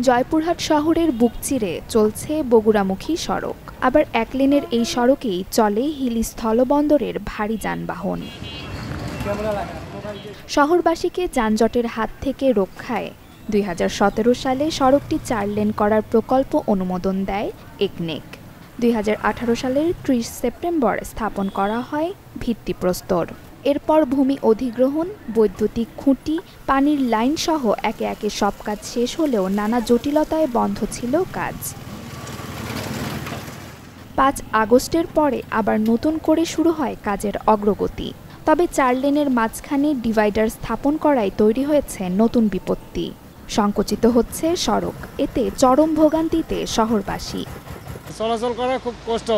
জয়পুরহাট শহরের বুক চিরে চলছে বগুড়ামুখী সড়ক। আবার এক লেনের এই সড়কেই চলে হিলি স্থলবন্দরের ভারী যানবাহন। শহরবাসীকে যানজটের হাত থেকে রক্ষায় ২০১৭ সালে সড়কটি ৪ লেন করার প্রকল্প অনুমোদন দেয় একনেক। ২০১৮ সালের ৩০ সেপ্টেম্বর স্থাপন করা হয় ভিত্তিপ্রস্তর। এরপর ভূমি অধিগ্রহণ, বৈদ্যুতিক খুঁটি, পানির লাইন সহ একে একে সব কাজ শেষ হলেও নানা জটিলতায় বন্ধ ছিল কাজ। ৫ আগস্টের পরে আবার নতুন করে শুরু হয় কাজের অগ্রগতি। তবে ৪ লেনের মাঝখানে ডিভাইডার স্থাপন করায় তৈরি হয়েছে নতুন বিপত্তি। সংকুচিত হচ্ছে সড়ক, এতে চরম ভোগান্তিতে শহরবাসী। চলাচল করা খুব কষ্ট,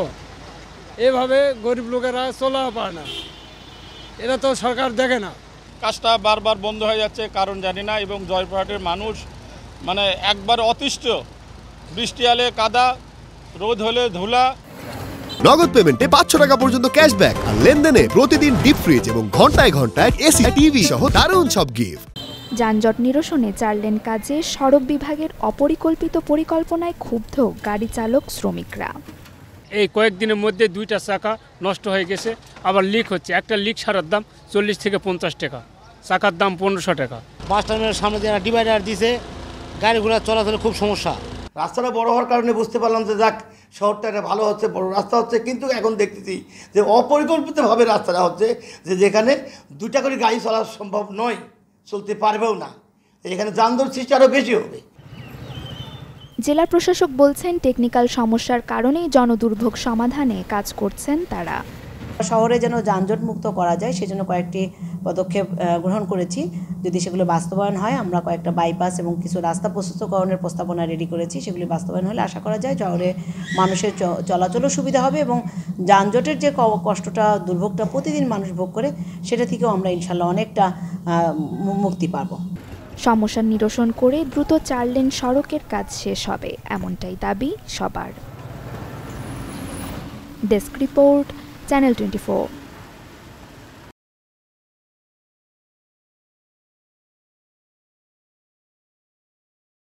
এভাবে গরিব লোকেরা চলা পায় না, এটা তো সরকার দেখে না। কাজটা বারবার বন্ধ হয়ে যাচ্ছে, কারণ জানি না। এবং জয়পুরহাটের মানুষ মানে একবার অতিষ্ঠ, বৃষ্টি এলে কাদা, রোদ হলে ধুলা। নগদ পেমেন্টে ৫০০ টাকা পর্যন্ত ক্যাশব্যাক আর লেনদেনে প্রতিদিন ডিপ ফ্রিজ এবং ঘন্টায় ঘন্টায় এসি টিভি সহ দারুণ সব গিফট। যানজট নিরসনে ৪ লেন কাজে সড়ক বিভাগের অপরিকল্পিত পরিকল্পনায় ক্ষুব্ধ গাড়ি চালক শ্রমিকরা। এই কয়েকদিনের মধ্যে 2টা চাকা নষ্ট হয়ে গেছে, আবার লিক হচ্ছে। একটা লিক সারার দাম ৪০ থেকে ৫০ টাকা, চাকার দাম ১৫০০ টাকা। বাস টার্মিনালের সামনে যারা ডিভাইডার দিছে, গাড়িগুলো চলাচলে খুব সমস্যা। রাস্তাটা বড় হওয়ার কারণে বুঝতে পারলাম যে যাক, শহরটা একটা ভালো হচ্ছে, বড় রাস্তা হচ্ছে। কিন্তু এখন দেখতেছি যে অপরিকল্পিতভাবে রাস্তাটা হচ্ছে, যেখানে 2টা করে গাড়ি চলা সম্ভব নয়, চলতে পারবেও না। এখানে যানজট সৃষ্টি আরও বেশি হবে। জেলা প্রশাসক বলছেন, টেকনিক্যাল সমস্যার কারণেই জনদুর্ভোগ সমাধানে কাজ করছেন তারা। শহরে যেন যানজট মুক্ত করা যায় সেজন্য কয়েকটি পদক্ষেপ গ্রহণ করেছি। যদি সেগুলো বাস্তবায়ন হয়, আমরা কয়েকটা বাইপাস এবং কিছু রাস্তা প্রস্তুতকরণের প্রস্তাবনা রেডি করেছি। সেগুলি বাস্তবায়ন হলে আশা করা যায় শহরে মানুষের চলাচলও সুবিধা হবে এবং যানজটের যে কষ্টটা, দুর্ভোগটা প্রতিদিন মানুষ ভোগ করে, সেটা থেকেও আমরা ইনশাল্লাহ অনেকটা মুক্তি পাব। সমস্যা নিরসন করে দ্রুত ৪ লেন সড়কের কাজ শেষ হবে, এমনটাই দাবি সবার। Desk report, channel 24।